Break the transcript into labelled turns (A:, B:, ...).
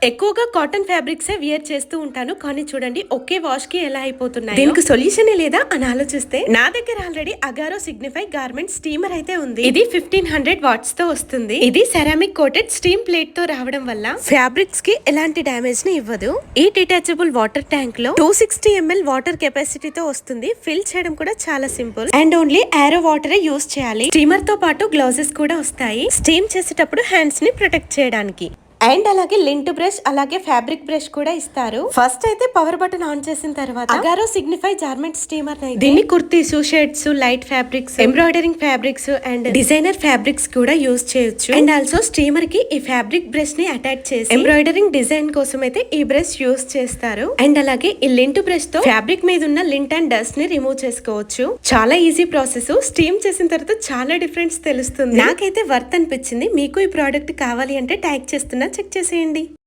A: ఎక్కువగా cotton fabrics we're చేస్తూ ఉంటాను, కానీ చూడండి ఒకే వాష్ కి ఎలా అయిపోతున్నాయి. దీనికి సొల్యూషన్ లేదా అని ఆలోచిస్తే నా దగ్గర already Agaro signify garment steamer అయితే ఉంది. ఇది 1500 వాట్స్ తో వస్తుంది. ఇది సెరామిక్ కోటెడ్ స్టీమ్ ప్లేట్ తో రావడం వల్ల ఫ్యాబ్రిక్స్ కి ఎలాంటి డ్యామేజ్ ని ఇవ్వదు. ఈ డిటాచబుల్ వాటర్ ట్యాంక్ లో 260 ml వాటర్ కెపాసిటీతో వస్తుంది. ఫిల్ చేయడం కూడా చాలా simple and only RO water use చేయాలి. స్టీమర్ తో పాటు గ్లౌజెస్ కూడా వస్తాయి, స్టీమ్ చేసేటప్పుడు హ్యాండ్స్ ని ప్రొటెక్ట్ చేయడానికి. అండ్ అలాగే లింట్ బ్రష్, అలాగే ఫ్యాబ్రిక్ బ్రష్ కూడా ఇస్తారు. ఫస్ట్ అయితే పవర్ బటన్ ఆన్ చేసిన తర్వాత అగారో సిగ్నిఫై గార్మెంట్ స్టీమర్ దీన్ని kurtis, shirts, light fabrics, embroidering fabrics and designer fabrics కూడా యూజ్ చేయొచ్చు. అండ్ ఆల్సో స్టీమర్ కి ఈ ఫ్యాబ్రిక్ బ్రష్ ని అటాచ్ చేసి ఎంబ్రాయిడరింగ్ డిజైన్ కోసం అయితే ఈ బ్రష్ యూజ్ చేస్తారు. అండ్ అలాగే ఈ లింట్ బ్రష్ తో ఫ్యాబ్రిక్ మీద ఉన్న లింట్ అండ్ డస్ట్ ని రిమూవ్ చేసుకోవచ్చు. చాలా ఈజీ ప్రాసెస్. స్టీమ్ చేసిన తర్వాత చాలా డిఫరెన్స్ తెలుస్తుంది. నాకైతే వర్త్ అనిపించింది. మీకు ఈ ప్రోడక్ట్ కావాలి అంటే ట్యాగ్ చేస్తున్నా, చెక్ చేసేయండి.